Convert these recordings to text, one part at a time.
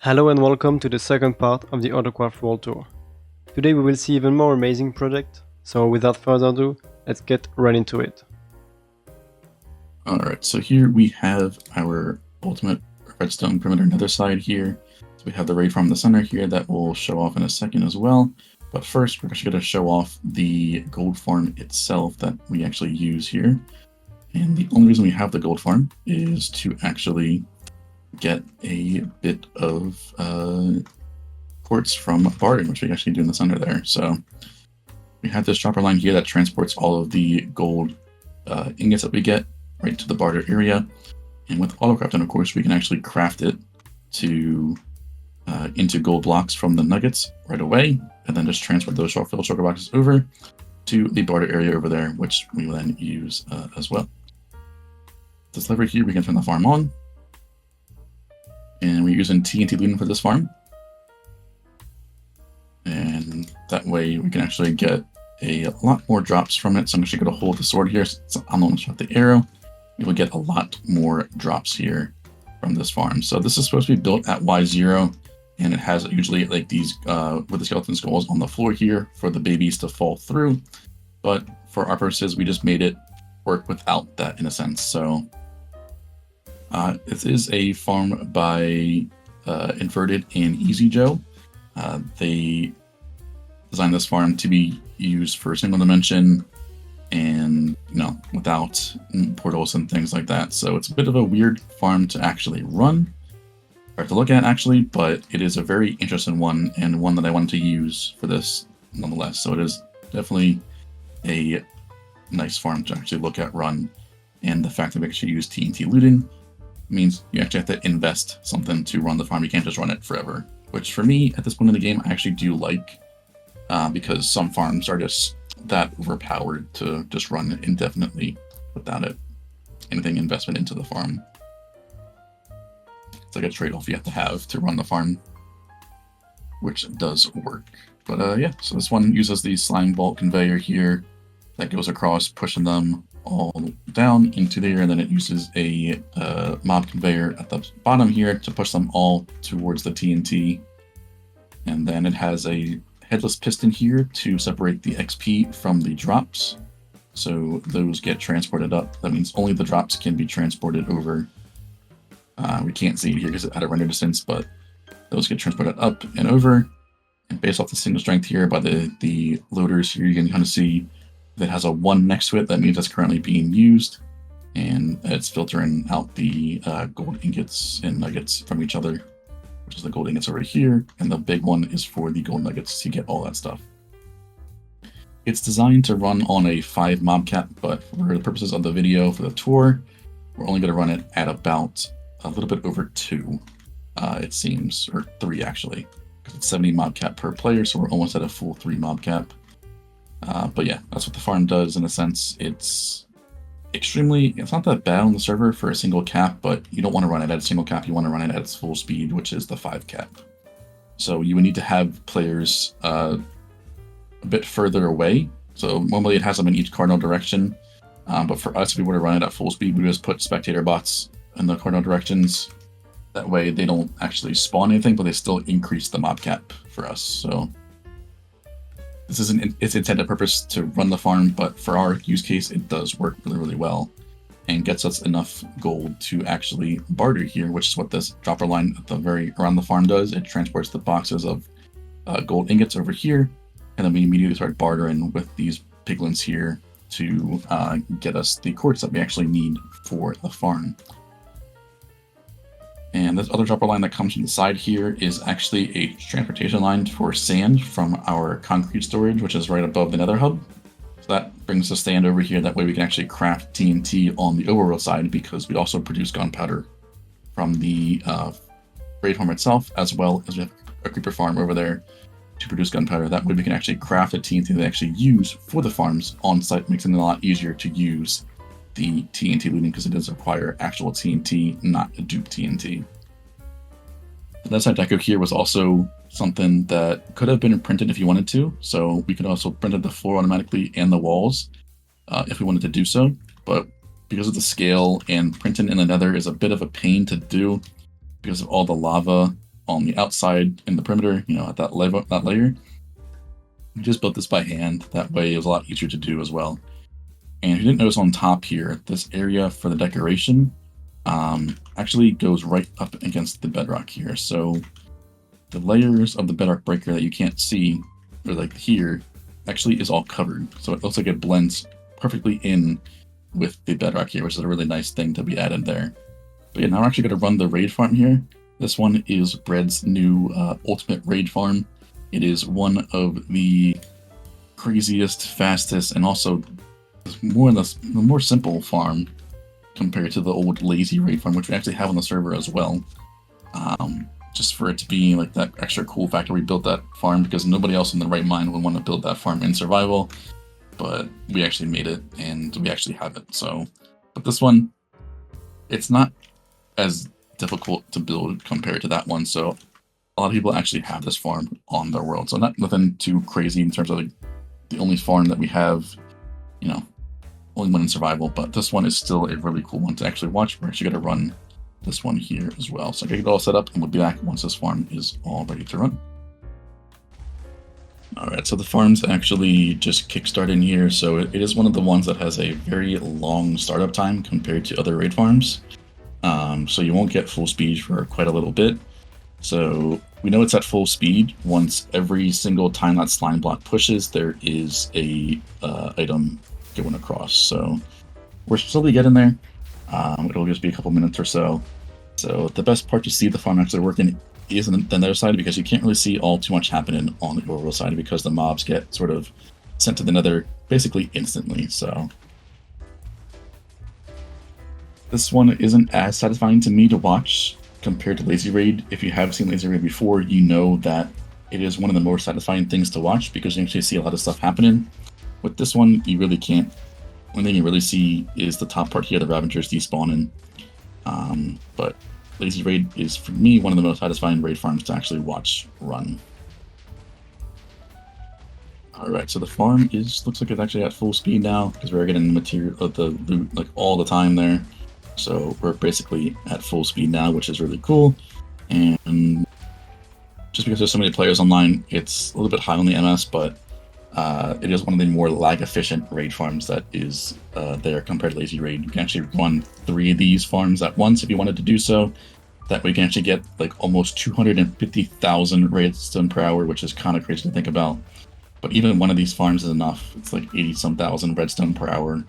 Hello and welcome to the second part of the AutoCraft World Tour. Today we will see even more amazing projects, so without further ado, let's get right into it. Alright, so here we have our ultimate Redstone Perimeter Nether side here. So we have the raid farm in the center here that we'll show off in a second as well. But first, we're actually going to show off the gold farm itself that we actually use here. And the only reason we have the gold farm is to actually get a bit of quartz from bartering, which we actually do in the center there. So we have this dropper line here that transports all of the gold ingots that we get right to the barter area. And with AutoCrafting, of course, we can actually craft it to into gold blocks from the nuggets right away, and then just transfer those filled sugar boxes over to the barter area over there, which we will then use as well. This lever here, we can turn the farm on. And we're using TNT looting for this farm. And that way we can actually get a lot more drops from it. So I'm actually going to hold the sword here. So I'm going to shot the arrow. We will get a lot more drops here from this farm. So this is supposed to be built at Y0, and it has usually like these with the skeleton skulls on the floor here for the babies to fall through. But for our purposes, we just made it work without that in a sense. So this is a farm by Inverted and Easy Joe. They designed this farm to be used for single dimension and without portals and things like that. So it's a bit of a weird farm to actually run or to look at actually, but it is a very interesting one and one that I wanted to use for this nonetheless. So it is definitely a nice farm to actually look at run, and the fact that we actually use TNT looting means you actually have to invest something to run the farm. You can't just run it forever, which for me at this point in the game I actually do like, because some farms are just that overpowered to just run indefinitely without anything investment into the farm. It's like a trade-off you have to run the farm, which does work. But yeah, so this one uses the slime vault conveyor here that goes across, pushing them all down into there, and then it uses a mob conveyor at the bottom here to push them all towards the TNT. And then it has a headless piston here to separate the XP from the drops. So those get transported up. That means only the drops can be transported over. We can't see it here because it's at a render distance, but those get transported up and over. And based off the single strength here by the loaders here, you can kind of see that has a 1 next to it. That means that's currently being used. And it's filtering out the gold ingots and nuggets from each other, which is the gold ingots over here, and the big one is for the gold nuggets to get all that stuff. It's designed to run on a 5 mob cap, but for the purposes of the video for the tour, we're only going to run it at about a little bit over 2, it seems, or 3 actually, because it's 70 mob cap per player, so we're almost at a full 3 mob cap. But yeah, that's what the farm does in a sense. It's not that bad on the server for a single cap, but you don't want to run it at a single cap. You want to run it at its full speed, which is the 5 cap. So you would need to have players a bit further away. So normally it has them in each cardinal direction. But for us, if we were to run it at full speed, we just put spectator bots in the cardinal directions. That way they don't actually spawn anything, but they still increase the mob cap for us. So this isn't its intended purpose to run the farm, but for our use case, it does work really, really well and gets us enough gold to actually barter here, which is what this dropper line at the around the farm does. It transports the boxes of gold ingots over here, and then we immediately start bartering with these piglins here to get us the quartz that we actually need for the farm. And this other dropper line that comes from the side here is actually a transportation line for sand from our concrete storage, which is right above the Nether hub. So that brings the sand over here. That way we can actually craft TNT on the Overworld side, because we also produce gunpowder from the raid farm itself, as well as we have a creeper farm over there to produce gunpowder. That way we can actually craft the TNT that we actually use for the farms on site, making it a lot easier to use the TNT looting, because it does require actual TNT, not a dupe TNT. The left side deco here was also something that could have been printed if you wanted to. So we could also print the floor automatically and the walls if we wanted to do so. But because of the scale, and printing in the Nether is a bit of a pain to do because of all the lava on the outside in the perimeter, you know, at that layer. We just built this by hand. That way it was a lot easier to do as well. And if you didn't notice on top here, this area for the decoration actually goes right up against the bedrock here. So the layers of the bedrock breaker that you can't see, or like here, actually is all covered. So it looks like it blends perfectly in with the bedrock here, which is a really nice thing to be added there. But yeah, now we're actually going to run the raid farm here. This one is Bread's new ultimate raid farm. It is one of the craziest, fastest, and also the more simple farm compared to the old lazy raid farm, which we actually have on the server as well. Just for it to be like that extra cool factor, we built that farm because nobody else in their right mind would want to build that farm in survival. But we actually made it, and we actually have it. So, but this one, it's not as difficult to build compared to that one. So a lot of people actually have this farm on their world. So nothing too crazy in terms of like the only farm that we have, you know, only one in survival. But this one is still a really cool one to actually watch. We're actually going to run this one here as well. So get it all set up, and we'll be back once this farm is all ready to run. Alright, so the farm's actually just kickstarted in here, so it is one of the ones that has a very long startup time compared to other raid farms. So you won't get full speed for quite a little bit. So we know it's at full speed once every single time that slime block pushes, there is a item going across. So we're slowly getting there. It'll just be a couple minutes or so. So the best part to see the farm actually working is on the Nether side, because you can't really see all too much happening on the Overworld side because the mobs get sort of sent to the Nether basically instantly. So this one isn't as satisfying to me to watch compared to Lazy Raid. If you have seen Lazy Raid before, you know that it is one of the more satisfying things to watch because you actually see a lot of stuff happening. With this one, you really can't. One thing you really see is the top part here, the Ravagers despawning. But Lazy Raid is, for me, one of the most satisfying raid farms to actually watch run. Alright, so the farm looks like it's actually at full speed now, because we're getting the material of the loot like all the time there. So we're basically at full speed now, which is really cool. And just because there's so many players online, it's a little bit high on the MS, but it is one of the more lag-efficient raid farms that is there compared to Lazy Raid. You can actually run 3 of these farms at once if you wanted to do so. That way you can actually get like almost 250,000 redstone per hour, which is kind of crazy to think about. But even one of these farms is enough. It's like 80-some thousand redstone per hour,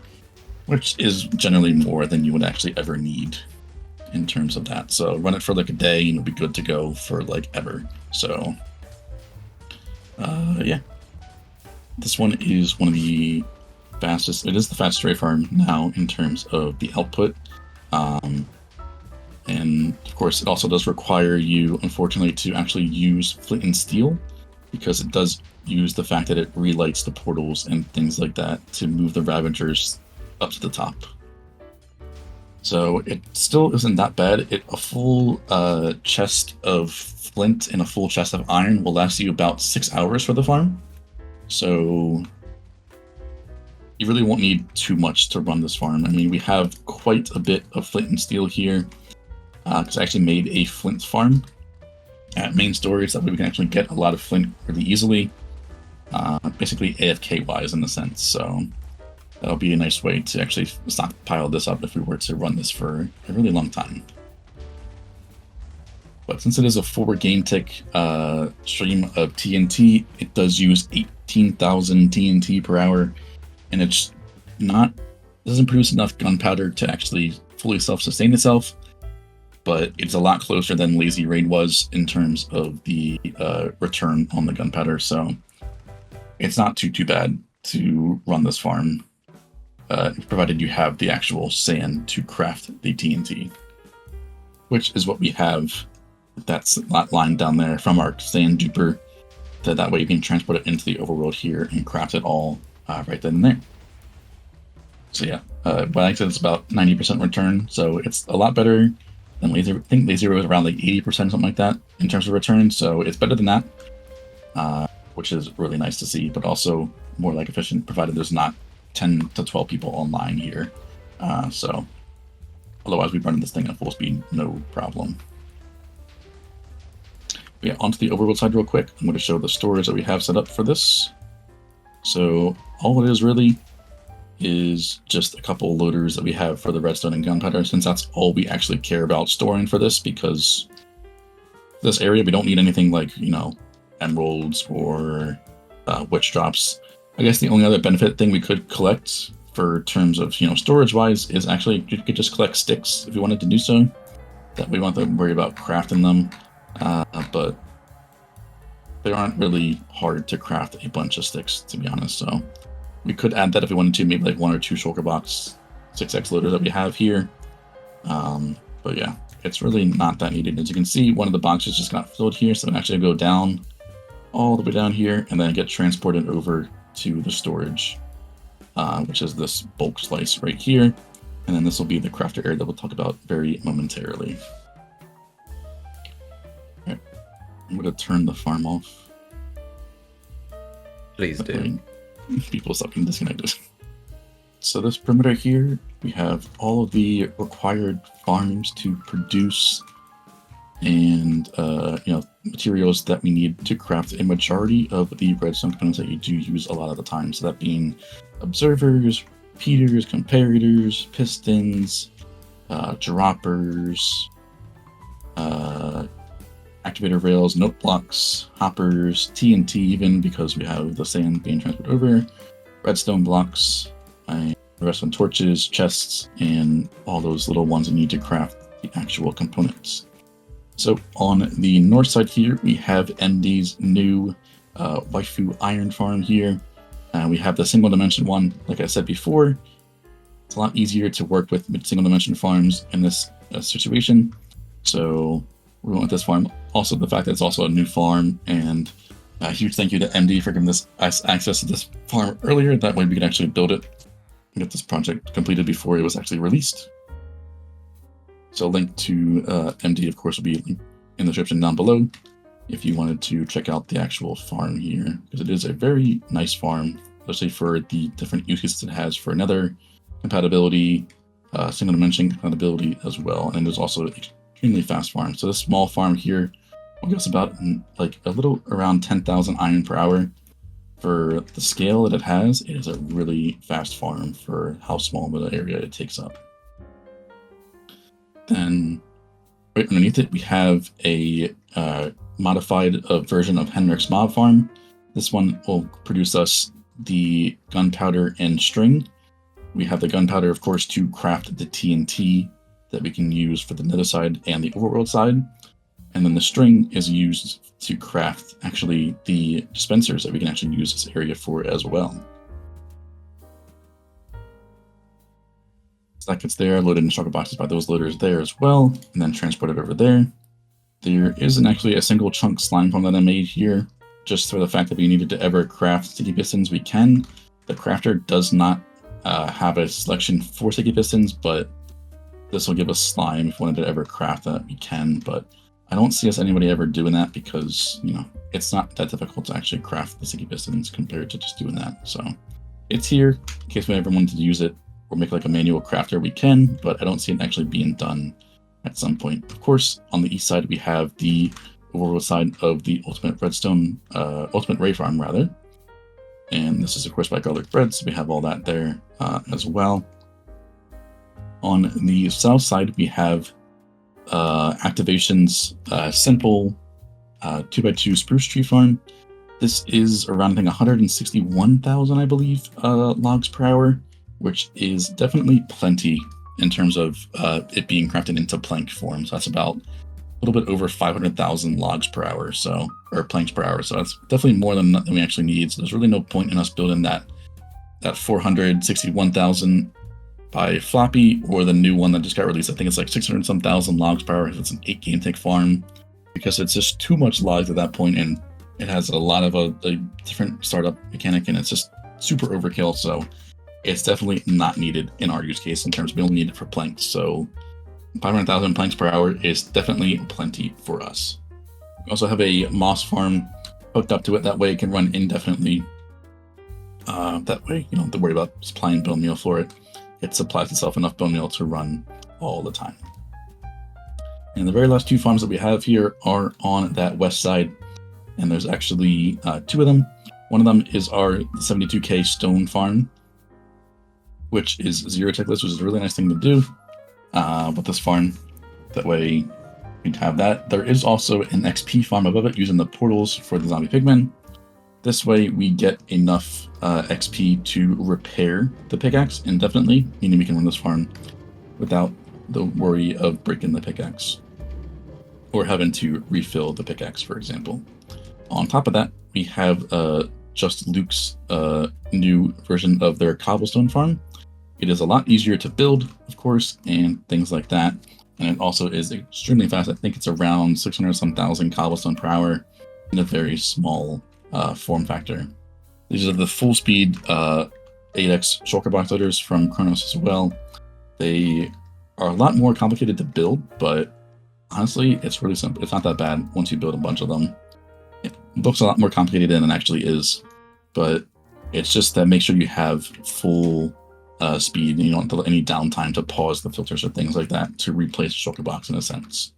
which is generally more than you would actually ever need in terms of that. So run it for like a day and you'll be good to go for like ever. So yeah. This one is one of the fastest. It is the fastest raid farm now in terms of the output. And of course, it also does require you, unfortunately, to actually use flint and steel, because it does use the fact that it relights the portals and things like that to move the Ravagers up to the top. So it still isn't that bad. A full chest of flint and a full chest of iron will last you about 6 hours for the farm. So you really won't need too much to run this farm. I mean, we have quite a bit of flint and steel here, because I actually made a flint farm at main storage. That way we can actually get a lot of flint really easily, basically AFK-wise in a sense. So that'll be a nice way to actually stockpile this up if we were to run this for a really long time. But since it is a 4 game tick stream of TNT, it does use 18,000 TNT per hour, and it doesn't produce enough gunpowder to actually fully self-sustain itself. But it's a lot closer than Lazy Raid was in terms of the return on the gunpowder, so it's not too bad to run this farm, provided you have the actual sand to craft the TNT, which is what we have. That's that line down there from our sand duper. That way you can transport it into the overworld here and craft it all right then and there. So yeah, what I said, it's about 90% return, so it's a lot better than Lazy. I think Lazy was around like 80%, something like that, in terms of return. So it's better than that, which is really nice to see, but also more like efficient, provided there's not 10 to 12 people online here. So otherwise, we'd run this thing at full speed, no problem. Yeah, onto the overworld side real quick. I'm going to show the storage that we have set up for this. So all it is really is just a couple loaders that we have for the redstone and gunpowder, since that's all we actually care about storing for this, because this area we don't need anything like, you know, emeralds or witch drops. I guess the only other benefit thing we could collect for terms of, you know, storage wise is actually you could just collect sticks if you wanted to do so. That we won't have to worry about crafting them, but they aren't really hard to craft a bunch of sticks, to be honest. So we could add that if we wanted to, maybe like 1 or 2 shulker box 6x loaders that we have here. But yeah, it's really not that needed. As you can see, one of the boxes just got filled here, so I'm actually go down all the way down here and then get transported over to the storage, which is this bulk slice right here. And then this will be the crafter area that we'll talk about very momentarily. Right. I'm going to turn the farm off. Please do. People stop getting disconnected. So this perimeter here, we have all of the required farms to produce and you know, materials that we need to craft a majority of the redstone components that you do use a lot of the time. So that being observers, repeaters, comparators, pistons, droppers, activator rails, note blocks, hoppers, TNT even, because we have the sand being transported over, redstone blocks, and redstone torches, chests, and all those little ones you need to craft the actual components. So on the north side here, we have MD's new waifu iron farm here. We have the single dimension one, like I said before. It's a lot easier to work with single dimension farms in this situation. So we went with this farm. Also, the fact that it's also a new farm, and a huge thank you to MD for giving us access to this farm earlier. That way we could actually build it and get this project completed before it was actually released. So link to MD, of course, will be in the description down below if you wanted to check out the actual farm here, because it is a very nice farm, especially for the different use cases it has for Nether compatibility, single dimension compatibility as well. And there's also an extremely fast farm. So this small farm here will give us about like a little around 10,000 iron per hour. For the scale that it has, it is a really fast farm for how small of an area it takes up. Then right underneath it, we have a modified version of Henrik's mob farm. This one will produce us the gunpowder and string. We have the gunpowder, of course, to craft the TNT that we can use for the Nether side and the Overworld side. And then the string is used to craft actually the dispensers that we can actually use this area for as well. So that gets there, loaded in shulker boxes by those loaders there as well, and then transported over there. There isn't actually a single chunk slime farm that I made here, just for the fact that we needed to ever craft sticky pistons, we can. The crafter does not have a selection for sticky pistons, but this will give us slime if we wanted to ever craft that, we can. But I don't see us anybody ever doing that because, you know, it's not that difficult to actually craft the sticky pistons compared to just doing that. So it's here in case we ever wanted to use it or make like a manual crafter, we can, but I don't see it actually being done at some point. Of course, on the east side, we have the overworld side of the ultimate redstone, ultimate ray farm rather. And this is of course by garlic bread, so we have all that there as well. On the south side, we have Activation's simple 2x2 spruce tree farm. This is around, I think, 161,000, I believe, logs per hour, which is definitely plenty in terms of it being crafted into plank form. So that's about a little bit over 500,000 logs per hour, so, or planks per hour. So that's definitely more than we actually need. So there's really no point in us building that 461,000 by floppy, or the new one that just got released. I think it's like 600 some thousand logs per hour if it's an 8 game tick farm, because it's just too much logs at that point, and it has a lot of a different startup mechanic, and it's just super overkill. So it's definitely not needed in our use case in terms of we only need it for planks. So 500,000 planks per hour is definitely plenty for us. We also have a moss farm hooked up to it. That way it can run indefinitely. That way you don't have to worry about supplying bone meal for it. It supplies itself enough bone meal to run all the time. And the very last two farms that we have here are on that west side, and there's actually two of them. One of them is our 72k stone farm, which is 0 tickless, which is a really nice thing to do with this farm. That way you can have that. There is also an XP farm above it using the portals for the zombie pigmen. This way we get enough XP to repair the pickaxe indefinitely, meaning we can run this farm without the worry of breaking the pickaxe or having to refill the pickaxe, for example. On top of that, we have Just Luke's new version of their cobblestone farm. It is a lot easier to build, of course, and things like that. And it also is extremely fast. I think it's around 600-some-thousand cobblestone per hour in a very small form factor. These are the full speed 8x shulker box loaders from Chronos as well. They are a lot more complicated to build, but honestly, it's really simple. It's not that bad once you build a bunch of them. It looks a lot more complicated than it actually is, but it's just that make sure you have full speed, and you don't have any downtime to pause the filters or things like that to replace the shulker box in a sense.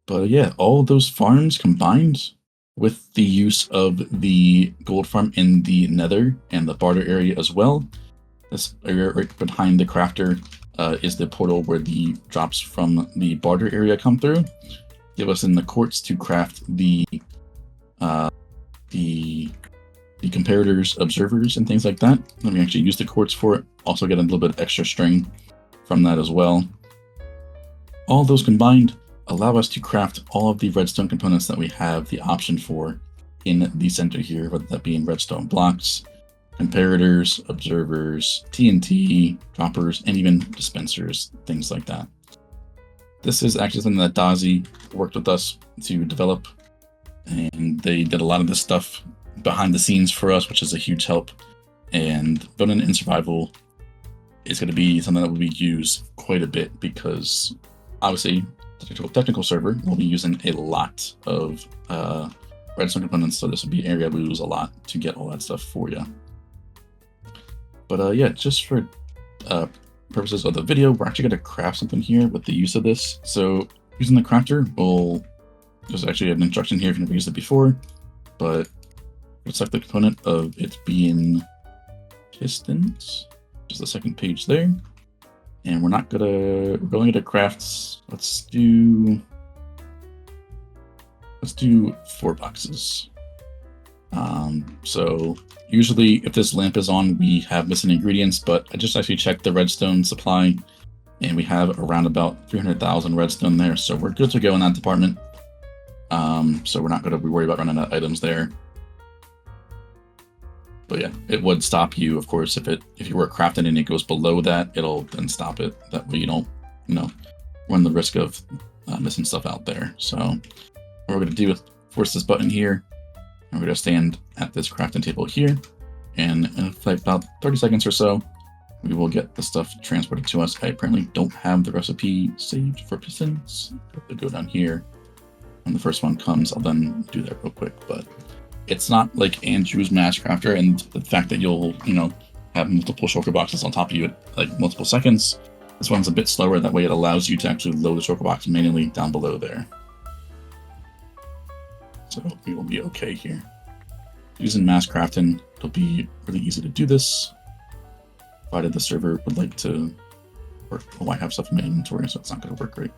But yeah, all of those farms combined with the use of the gold farm in the Nether and the barter area as well. This area right behind the crafter is the portal where the drops from the barter area come through. Give us in the quartz to craft the comparators, observers, and things like that. Let me actually use the quartz for it. Also get a little bit of extra string from that as well. All those combined allow us to craft all of the redstone components that we have the option for in the center here, whether that be in redstone blocks, comparators, observers, TNT, droppers, and even dispensers, things like that. This is actually something that Dazi worked with us to develop, and they did a lot of this stuff behind the scenes for us, which is a huge help. And building in survival is going to be something that will be used quite a bit because obviously technical server will be using a lot of redstone components, so this will be an area we lose a lot to get all that stuff for you. But yeah, just for purposes of the video, we're actually going to craft something here with the use of this. So using the crafter, there's actually an instruction here if you've never used it before, but we'll select the component of it being pistons, which is the second page there. And we're going to craft, let's do 4 boxes. So usually if this lamp is on, we have missing ingredients, but I just actually checked the redstone supply and we have around about 300,000 redstone there. So we're good to go in that department. So we're not going to be worried about running out of items there. But yeah, it would stop you, of course, if you were crafting and it goes below that, it'll then stop it. That way you don't, run the risk of missing stuff out there. So what we're going to do is force this button here, and we're going to stand at this crafting table here, and in about 30 seconds or so, we will get the stuff transported to us. I apparently don't have the recipe saved for pistons. I'll go down here. When the first one comes, I'll then do that real quick, but it's not like Andrew's Mass Crafter, and the fact that you'll, have multiple shulker boxes on top of you at like multiple seconds. This one's a bit slower, that way it allows you to actually load the shulker box manually down below there. So we will be okay here. Using mass crafting, it'll be really easy to do this, provided the server would like to work. Oh, I have stuff in my inventory, so it's not going to work great.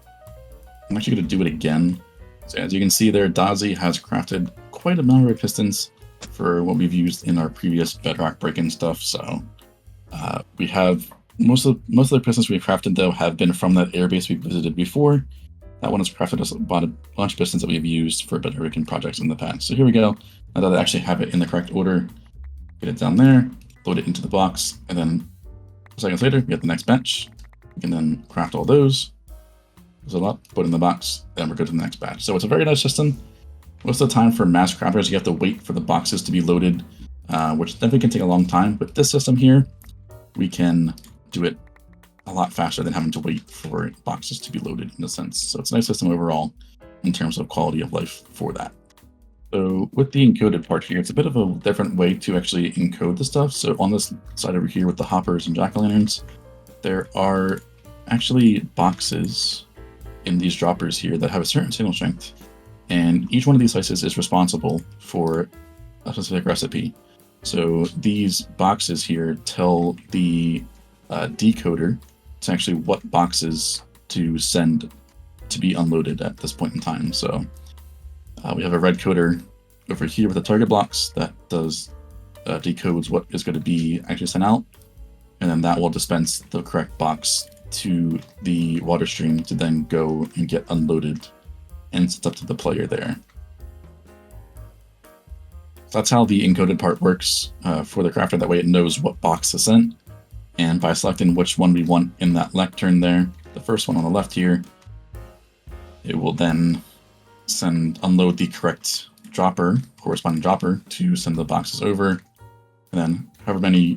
I'm actually going to do it again. So as you can see there, Dazi has crafted quite a number of pistons for what we've used in our previous bedrock break-in stuff. So we have most of the pistons we've crafted though have been from that airbase we visited before. That one has crafted us about a bunch of pistons that we've used for bedrock break-in projects in the past. So here we go. Now that I actually have it in the correct order, get it down there, load it into the box, and then seconds later we get the next batch. We can then craft all those. There's a lot, put in the box, then we're good to the next batch. So it's a very nice system. Most of the time for mass crafters, you have to wait for the boxes to be loaded, which definitely can take a long time. With this system here, we can do it a lot faster than having to wait for boxes to be loaded in a sense. So it's a nice system overall in terms of quality of life for that. So with the encoded part here, it's a bit of a different way to actually encode the stuff. So on this side over here with the hoppers and jack-o'-lanterns, there are actually boxes in these droppers here that have a certain signal strength. And each one of these slices is responsible for a specific recipe. So these boxes here tell the decoder to actually what boxes to send to be unloaded at this point in time. So we have a red coder over here with the target blocks that does decodes what is going to be actually sent out, and then that will dispense the correct box to the water stream to then go and get unloaded, and it's up to the player there. So that's how the encoded part works for the crafter. That way it knows what box to send, and by selecting which one we want in that lectern there, the first one on the left here, it will then unload the correct corresponding dropper to send the boxes over. And then however many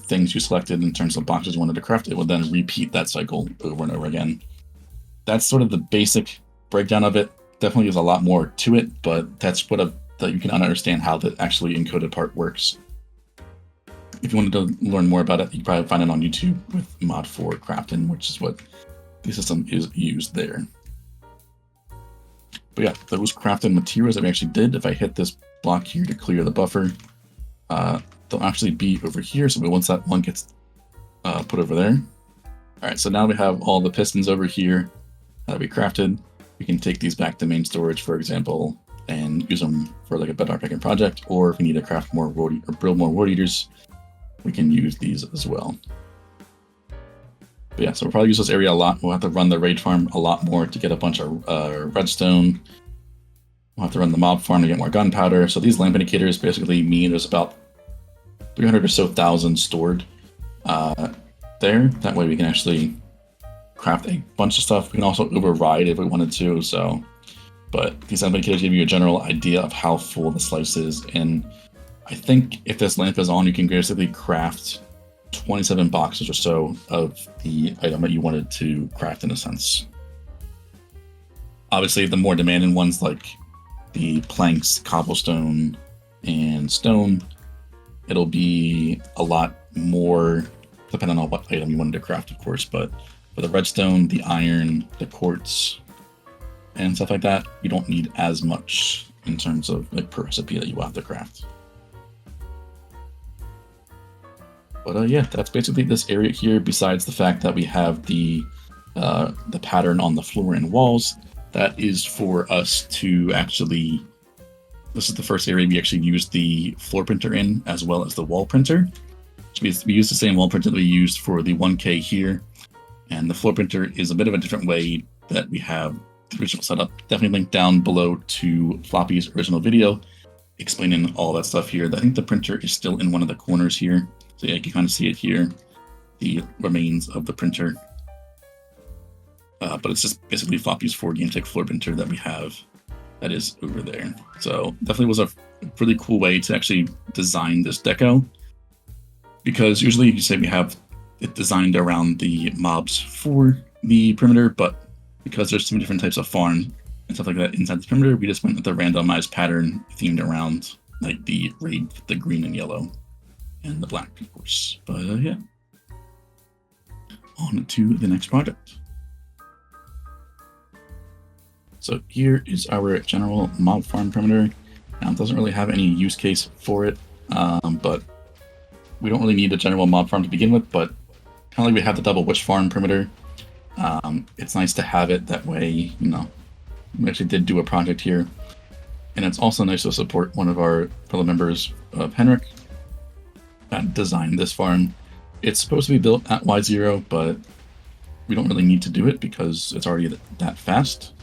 things you selected in terms of boxes you wanted to craft, it will then repeat that cycle over and over again. That's sort of the basic breakdown of it. Definitely there's a lot more to it, but that's that you can understand how the actually encoded part works. If you wanted to learn more about it, you can probably find it on YouTube with mod 4 crafting, which is what the system is used there. But yeah, those crafted materials that we actually did, if I hit this block here to clear the buffer, they'll actually be over here. So once that one gets put over there. All right, so now we have all the pistons over here that we crafted. We can take these back to main storage, for example, and use them for like a bedrock picking project. Or if we need to craft more or build more wood eaters, we can use these as well. But yeah, so we'll probably use this area a lot. We'll have to run the raid farm a lot more to get a bunch of redstone. We'll have to run the mob farm to get more gunpowder. So these lamp indicators basically mean there's about 300 or so thousand stored there. That way we can actually craft a bunch of stuff. We can also override if we wanted to. But these lamp indicators give you a general idea of how full the slice is. And I think if this lamp is on, you can basically craft 27 boxes or so of the item that you wanted to craft in a sense. Obviously, the more demanding ones like the planks, cobblestone, and stone, it'll be a lot more depending on what item you wanted to craft, of course. But for the redstone, the iron, the quartz, and stuff like that, you don't need as much in terms of like per recipe that you will have to craft. But yeah, that's basically this area here, besides the fact that we have the pattern on the floor and walls. That is for us to actually, this is the first area we actually used the floor printer in, as well as the wall printer. So we used the same wall printer that we used for the 1K here. And the floor printer is a bit of a different way that we have the original setup. Definitely linked down below to Floppy's original video explaining all that stuff here. I think the printer is still in one of the corners here. So yeah, you can kind of see it here, the remains of the printer. But it's just basically Floppy's 4GameTech floor printer that we have that is over there. So definitely was a really cool way to actually design this deco, because usually you say we have it designed around the mobs for the perimeter, but because there's so many different types of farm and stuff like that inside the perimeter, we just went with the randomized pattern themed around like the raid, the green and yellow, and the black, of course. But yeah, on to the next project. So here is our general mob farm perimeter. Now it doesn't really have any use case for it, but we don't really need a general mob farm to begin with, but kind of like we have the double witch farm perimeter. It's nice to have it that way, you know. We actually did do a project here, and it's also nice to support one of our fellow members of Henrik that designed this farm. It's supposed to be built at Y0, but we don't really need to do it because it's already that fast.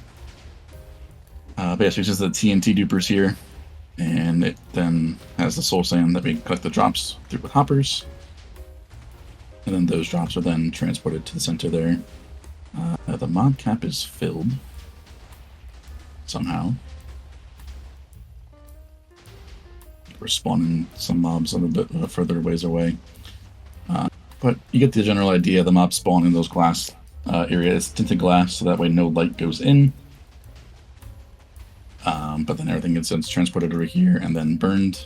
But yeah, so it's just the TNT dupers here, and it then has the soul sand that we collect the drops through with hoppers, and then those drops are then transported to the center there. The mod cap is filled somehow. We're spawning some mobs a little bit further ways away, but you get the general idea. The mobs spawn in those glass areas, tinted glass, so that way no light goes in. But then everything gets transported over here and then burned.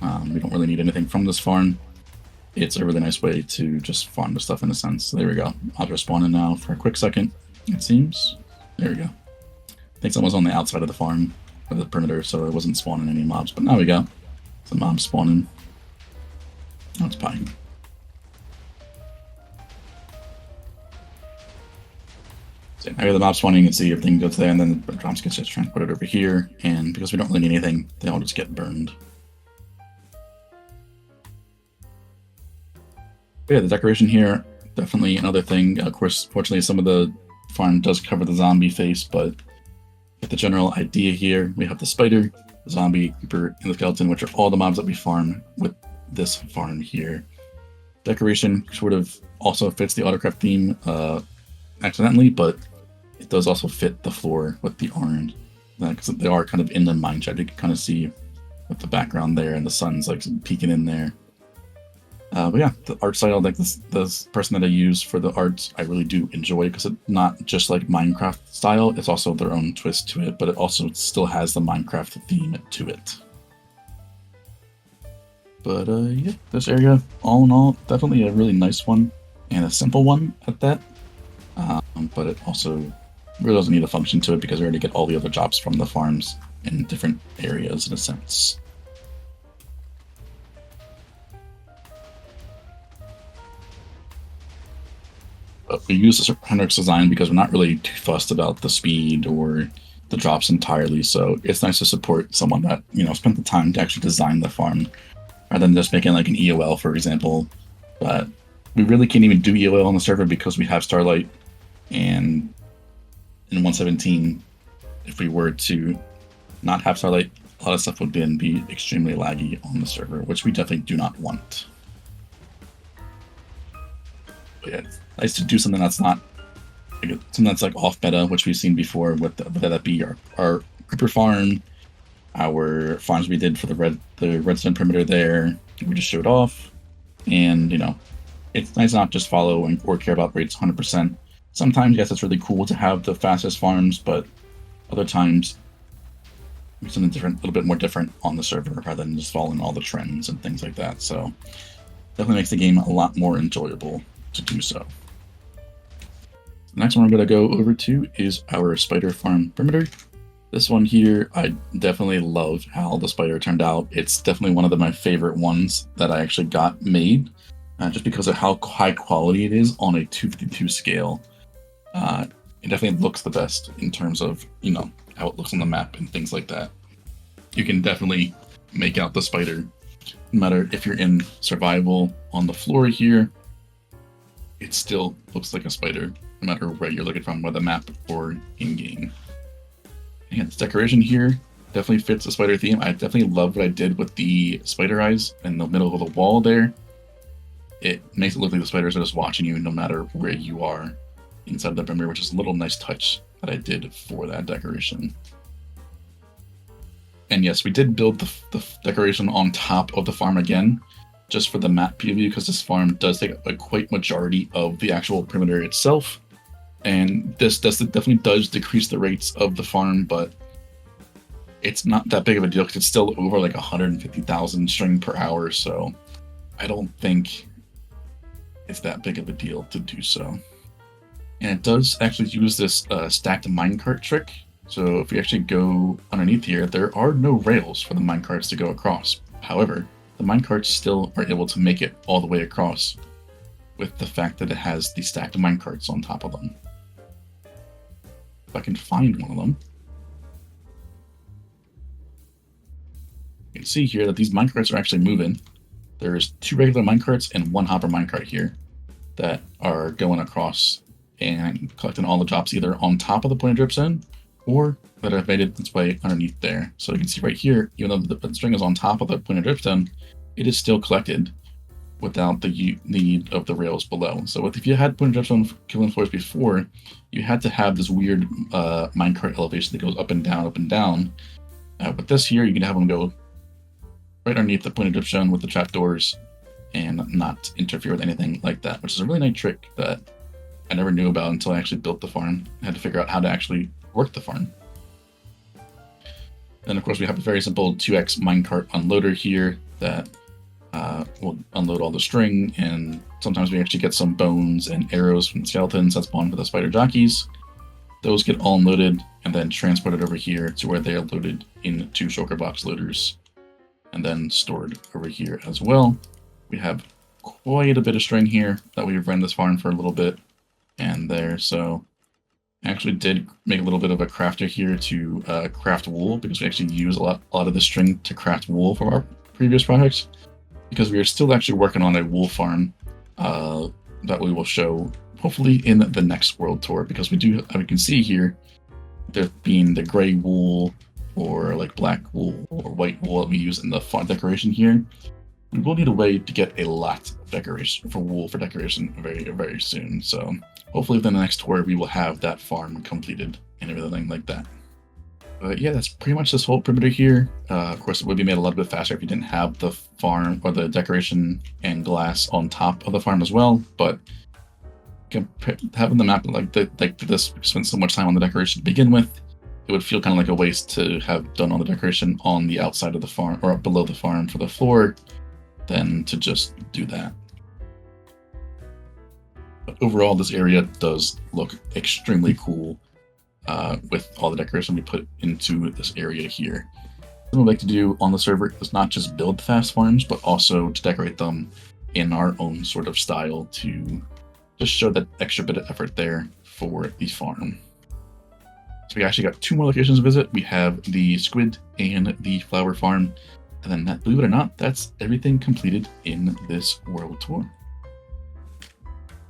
We don't really need anything from this farm. It's a really nice way to just farm the stuff in a sense. So there we go. I'll just spawn in now for a quick second, it seems. There we go. I think someone was on the outside of the farm, or the perimeter, so it wasn't spawning any mobs. But now we go. Some mobs spawning. Oh, it's pine. So now the mob spawning, you can see everything goes there, and then the drops gets just transported over here. And because we don't really need anything, they all just get burned. But yeah, the decoration here, definitely another thing. Of course, fortunately, some of the farm does cover the zombie face, but with the general idea here, we have the spider, the zombie, creeper, and the skeleton, which are all the mobs that we farm with this farm here. Decoration sort of also fits the AutoCraft theme accidentally, but it does also fit the floor with the orange, because they are kind of in the mine shaft. You can kind of see with the background there, and the sun's like peeking in there. But yeah, the art style, like this person that I use for the arts, I really do enjoy, because it's not just like Minecraft style, it's also their own twist to it, but it also still has the Minecraft theme to it. But yeah, this area, all in all, definitely a really nice one, and a simple one at that. But it also really doesn't need a function to it, because we already get all the other jobs from the farms in different areas in a sense. But we use this Hendrix design because we're not really too fussed about the speed or the drops entirely, so it's nice to support someone that, you know, spent the time to actually design the farm, rather than just making like an EOL, for example. But we really can't even do EOL on the server because we have Starlight, and in 1.17, if we were to not have Starlight, a lot of stuff would then be extremely laggy on the server, which we definitely do not want. But yeah, it's nice to do something that's not like something that's like off meta, which we've seen before, with whether that be our creeper farm, our farms we did for the redstone perimeter there, we just showed off. And you know, it's nice not just follow or care about rates 100%. Sometimes, yes, it's really cool to have the fastest farms, but other times something different, a little bit more different on the server, rather than just following all the trends and things like that. So definitely makes the game a lot more enjoyable to do so. The next one I'm going to go over to is our spider farm perimeter. This one here, I definitely love how the spider turned out. It's definitely one of my favorite ones that I actually got made, just because of how high quality it is on a 252 scale. It definitely looks the best in terms of, you know, how it looks on the map and things like that. You can definitely make out the spider, no matter if you're in survival on the floor here, it still looks like a spider, no matter where you're looking from, whether map or in-game. And this decoration here definitely fits the spider theme. I definitely love what I did with the spider eyes in the middle of the wall there. It makes it look like the spiders are just watching you no matter where you are inside the perimeter, which is a little nice touch that I did for that decoration. And yes, we did build the decoration on top of the farm again, just for the map POV, because this farm does take a quite majority of the actual perimeter itself. And this definitely does decrease the rates of the farm, but it's not that big of a deal because it's still over like 150,000 string per hour, so I don't think it's that big of a deal to do so. And it does actually use this stacked minecart trick. So if we actually go underneath here, there are no rails for the minecarts to go across. However, the minecarts still are able to make it all the way across with the fact that it has the stacked minecarts on top of them. If I can find one of them, you can see here that these minecarts are actually moving. There's 2 regular minecarts and 1 hopper minecart here that are going across and collecting all the drops either on top of the point of drip zone or that have made its way underneath there. So you can see right here, even though the string is on top of the point of drip zone, it is still collected without the need of the rails below. So if you had point of drip zone killing floors before, you had to have this weird minecart elevation that goes up and down, up and down. With this here, you can have them go right underneath the point of drip zone with the trapdoors and not interfere with anything like that, which is a really nice trick that I never knew about until I actually built the farm. I had to figure out how to actually work the farm. And of course, we have a very simple 2x minecart unloader here that will unload all the string, and sometimes we actually get some bones and arrows from the skeletons that spawn for the spider jockeys. those get all unloaded and then transported over here to where they are loaded in 2 shulker box loaders and then stored over here as well. We have quite a bit of string here that we've run this farm for a little bit and there. So I actually did make a little bit of a crafter here to craft wool, because we actually use a lot of the string to craft wool from our previous projects, because we are still actually working on a wool farm that we will show hopefully in the next world tour, because we do, as you can see here, there being the gray wool or like black wool or white wool that we use in the font decoration here. We will need a way to get a lot of decoration for wool for decoration very, very soon. So hopefully within the next tour, we will have that farm completed and everything like that. But yeah, that's pretty much this whole perimeter here. Of course, it would be made a little bit faster if you didn't have the farm or the decoration and glass on top of the farm as well. But having the map like this, we spent so much time on the decoration to begin with, it would feel kind of like a waste to have done all the decoration on the outside of the farm or up below the farm for the floor than to just do that. But overall, this area does look extremely cool with all the decoration we put into this area here. What we like to do on the server is not just build fast farms, but also to decorate them in our own sort of style to just show that extra bit of effort there for the farm. So we actually got 2 more locations to visit. We have the Squid and the Flower Farm. And then that, believe it or not, that's everything completed in this world tour.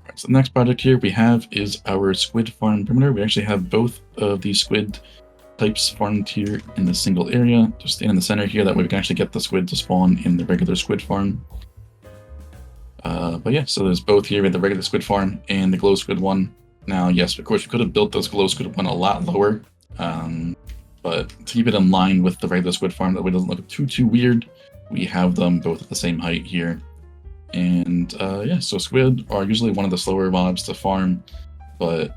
Alright, so the next project here we have is our Squid Farm Perimeter. We actually have both of these squid types farmed here in the single area. Just stay in the center here, that way we can actually get the squid to spawn in the regular squid farm. But yeah, so there's both here, the regular squid farm and the glow squid one. Now, yes, of course, we could have built this glow squid one a lot lower, but to keep it in line with the regular squid farm, that way it doesn't look too weird, we have them both at the same height here. And yeah, so squid are usually one of the slower mobs to farm, but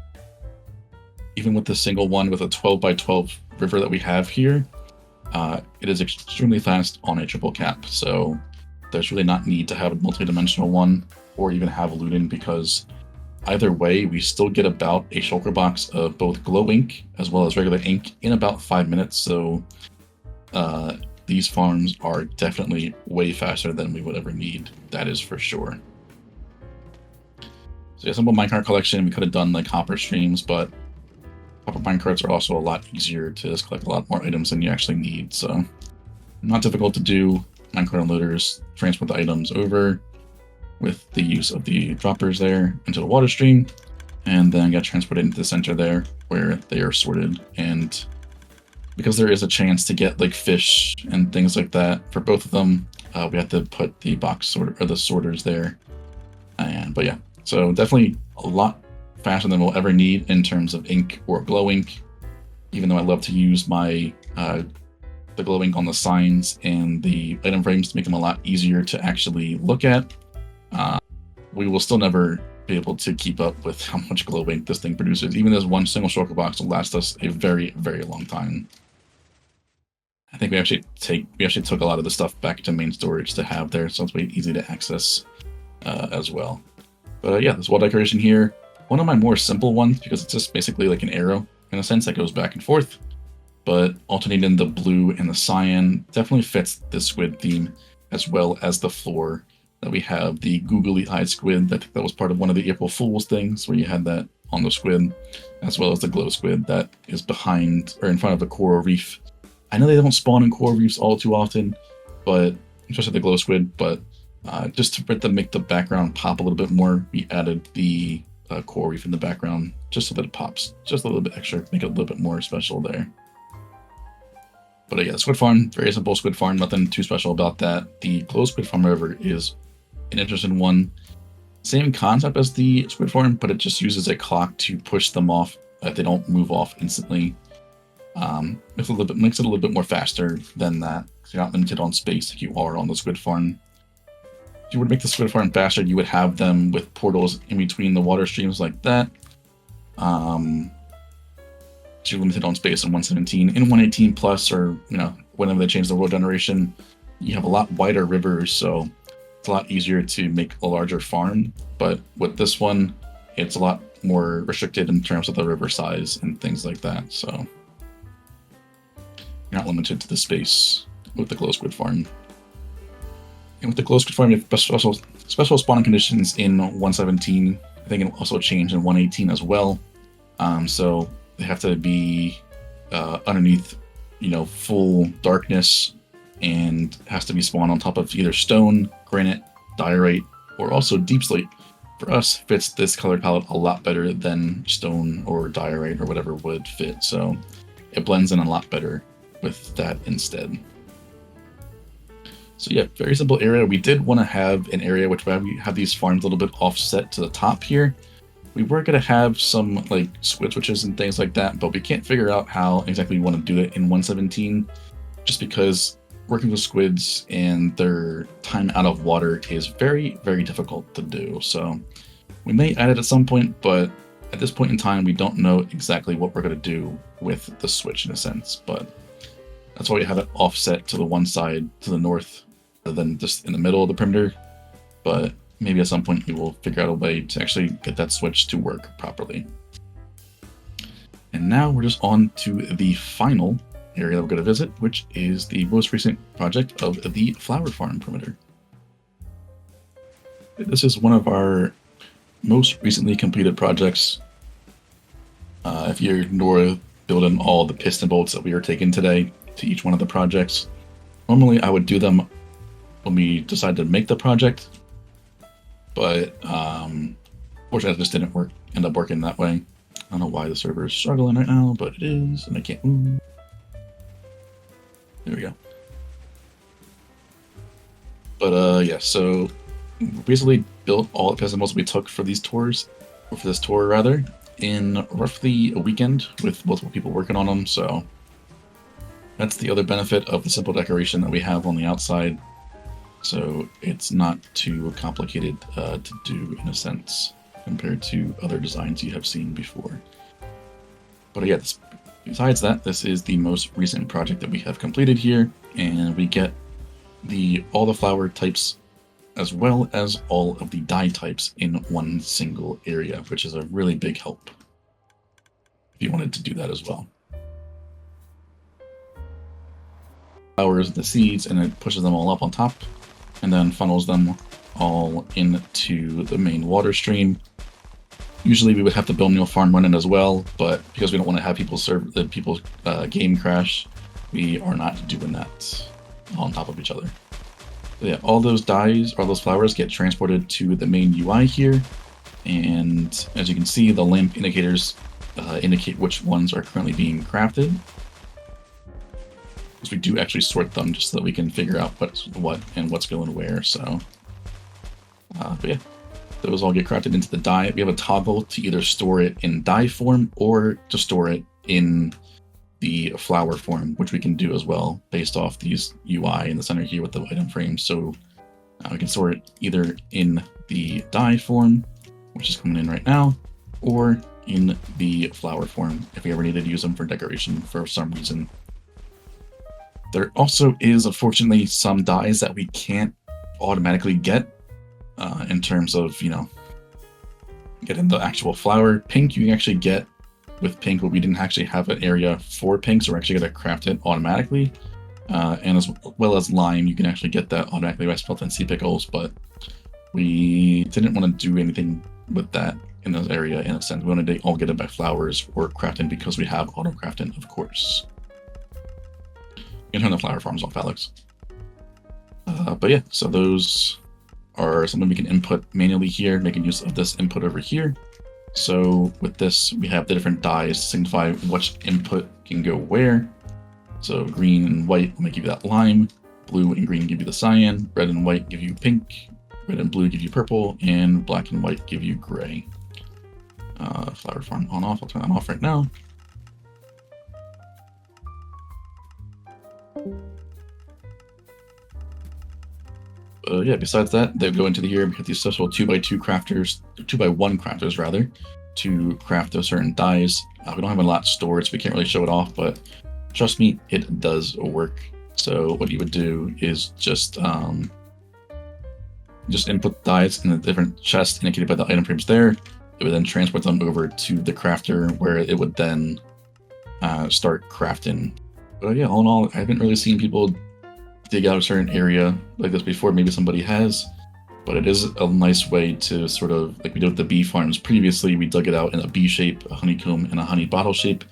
even with the single one with a 12 by 12 river that we have here, it is extremely fast on a triple cap. So there's really not need to have a multi-dimensional one or even have a Luden, because either way, we still get about a shulker box of both glow ink as well as regular ink in about 5 minutes. So these farms are definitely way faster than we would ever need. That is for sure. So yeah, simple minecart collection. We could have done like hopper streams, but hopper minecarts are also a lot easier to just collect a lot more items than you actually need. So not difficult to do. Minecart unloaders transport the items over with the use of the droppers there into the water stream, and then get transported into the center there where they are sorted. And because there is a chance to get like fish and things like that for both of them, we have to put the box sorter or the sorters there. But yeah, so definitely a lot faster than we'll ever need in terms of ink or glow ink, even though I love to use my the glow ink on the signs and the item frames to make them a lot easier to actually look at. We will still never be able to keep up with how much glow ink this thing produces. Even this one single shulker box will last us a very, very long time. I think we actually took a lot of the stuff back to main storage to have there, so it's way easy to access as well. But yeah, this wall decoration here, one of my more simple ones, because it's just basically like an arrow in a sense that goes back and forth, but alternating the blue and the cyan definitely fits the squid theme, as well as the floor that we have the googly-eyed squid. That was part of one of the April Fool's things, where you had that on the squid, as well as the glow squid that is behind or in front of the coral reef. I know they don't spawn in coral reefs all too often, but especially the glow squid. But just to make the background pop a little bit more, we added the coral reef in the background just so that it pops just a little bit extra, make it a little bit more special there. But yeah, the squid farm, very simple squid farm, nothing too special about that. The glow squid farm, however, is an interesting one. Same concept as the squid farm, but it just uses a clock to push them off if they don't move off instantly. Makes it a little bit more faster than that, because you're not limited on space like you are on the squid farm. If you were to make the squid farm faster, you would have them with portals in between the water streams like that. You're limited on space in 117. In 118 plus, or whenever they change the world generation, you have a lot wider rivers, so it's a lot easier to make a larger farm. But with this one, it's a lot more restricted in terms of the river size and things like that. So you're not limited to the space with the glow squid farm. And with the glow squid farm, you have special spawning conditions in 117. I think it'll also change in 118 as well. So they have to be underneath, full darkness, and has to be spawned on top of either stone, granite, diorite, or also deep slate. For us, fits this color palette a lot better than stone or diorite or whatever would fit. So it blends in a lot better with that instead. So yeah, very simple area. We did want to have an area which we have these farms a little bit offset to the top here. We were going to have some like squid switches and things like that, but we can't figure out how exactly we want to do it in 117, just because working with squids and their time out of water is very, very difficult to do. So we may add it at some point, but at this point in time, we don't know exactly what we're going to do with the switch in a sense. But that's why we have it offset to the one side to the north rather than just in the middle of the perimeter. But maybe at some point we will figure out a way to actually get that switch to work properly. And now we're just on to the final area that we're going to visit, which is the most recent project of the flower farm perimeter. This is one of our most recently completed projects. If you ignore building all the piston bolts that we are taking today to each one of the projects, normally I would do them when we decide to make the project, but fortunately this didn't end up working that way. I don't know why the server is struggling right now, but it is, and I can't move. There we go. But yeah, so we basically built all the piston bolts we took for these tours, or for this tour rather, in roughly a weekend with multiple people working on them. So that's the other benefit of the simple decoration that we have on the outside. So it's not too complicated to do in a sense compared to other designs you have seen before. But yeah, besides that, this is the most recent project that we have completed here, and we get all the flower types as well as all of the dye types in one single area, which is a really big help if you wanted to do that as well. Flowers, the seeds, and it pushes them all up on top and then funnels them all into the main water stream. Usually we would have the bone meal farm running as well, but because we don't want to have people's game crash, we are not doing that on top of each other. So yeah, all those dyes or those flowers get transported to the main UI here, and as you can see, the lamp indicators indicate which ones are currently being crafted. Because we do actually sort them just so that we can figure out what's what and what's going where. So, but yeah, those all get crafted into the dye. We have a toggle to either store it in dye form or to store it in the flower form, which we can do as well based off these UI in the center here with the item frame. So we can store it either in the dye form, which is coming in right now, or in the flower form if we ever needed to use them for decoration for some reason. There also is, unfortunately, some dyes that we can't automatically get in terms of, getting the actual flower. Pink you can actually get with pink, but we didn't actually have an area for pink, so we're actually going to craft it automatically. And as well as lime, you can actually get that automatically by smelting sea pickles, but we didn't want to do anything with that in this area in a sense. We wanted to all get it by flowers or crafting because we have auto-crafting, of course. You can turn the flower farms off, Alex. But yeah, so those are something we can input manually here, making use of this input over here. So with this, we have the different dyes to signify which input can go where. So green and white will give you that lime, blue and green give you the cyan, red and white give you pink, red and blue give you purple, and black and white give you gray. Flower farm on off, I'll turn that off right now. Yeah, besides that, they go into the here. We have these special 2x2 crafters, 2x1 crafters rather, to craft those certain dyes. We don't have a lot stored, so we can't really show it off, but trust me, it does work. So what you would do is just input dyes in the different chests indicated by the item frames there, it would then transport them over to the crafter where it would then start crafting. But yeah, all in all, I haven't really seen people dig out a certain area like this before. Maybe somebody has, but it is a nice way to sort of, like we did with the bee farms previously, we dug it out in a bee shape, a honeycomb, and a honey bottle shape.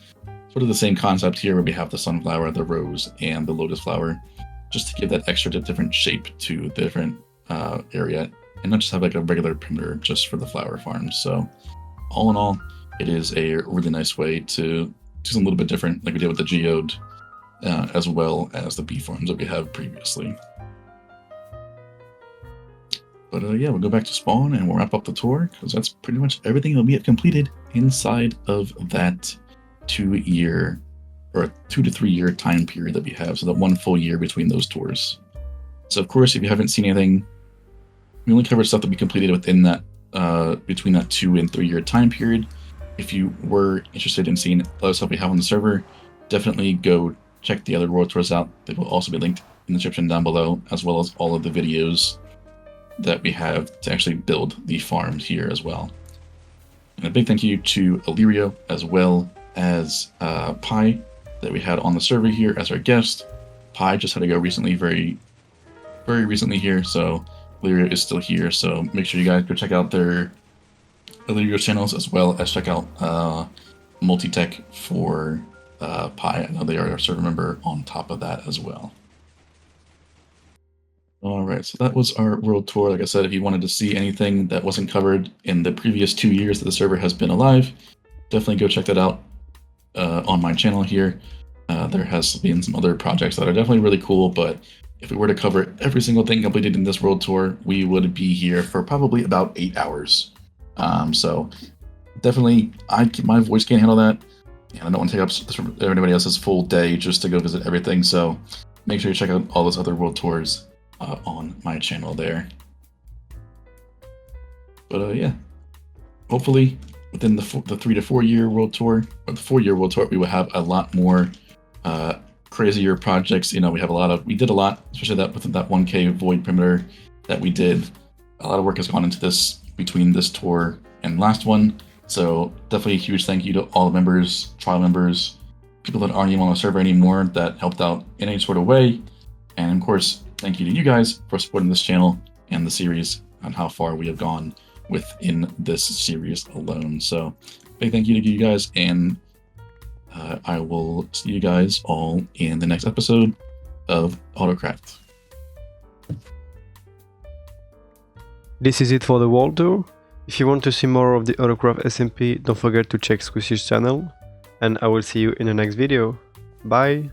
Sort of the same concept here where we have the sunflower, the rose, and the lotus flower, just to give that extra different shape to the different area, and not just have like a regular perimeter just for the flower farms. So all in all, it is a really nice way to do something a little bit different, like we did with the geode, as well as the bee farms that we have previously. But yeah, we'll go back to spawn and we'll wrap up the tour, because that's pretty much everything that we have completed inside of that 2-year or 2 to 3 year time period that we have. So that 1 full year between those tours. So of course, if you haven't seen anything, we only covered stuff that we completed within that between that 2 and 3 year time period. If you were interested in seeing other stuff we have on the server, definitely go check the other world tours out. They will also be linked in the description down below, as well as all of the videos that we have to actually build the farms here as well. And a big thank you to Illyrio as well as Pi that we had on the server here as our guest. Pi just had to go recently, very recently here, so Illyrio is still here. So make sure you guys go check out their Illyrio's channels, as well as check out Multitech for Pi. I know they are a server member on top of that as well. Alright, so that was our world tour. Like I said, if you wanted to see anything that wasn't covered in the previous 2 years that the server has been alive, definitely go check that out on my channel here. There has been some other projects that are definitely really cool, but if we were to cover every single thing completed in this world tour, we would be here for probably about 8 hours. So definitely, my voice can't handle that, and I don't want to take up everybody else's full day just to go visit everything. So make sure you check out all those other world tours on my channel there. But yeah, hopefully within the 3 to 4 year world tour, or the 4 year world tour, we will have a lot more crazier projects. You know, we did a lot, especially that within that 1K void perimeter that we did. A lot of work has gone into this between this tour and last one. So definitely a huge thank you to all the members, trial members, people that aren't even on the server anymore that helped out in any sort of way. And of course, thank you to you guys for supporting this channel and the series and how far we have gone within this series alone. So big thank you to you guys, and I will see you guys all in the next episode of AutoCraft. This is it for the world tour. If you want to see more of the AutoCraft SMP, don't forget to check Squid's channel, and I will see you in the next video. Bye!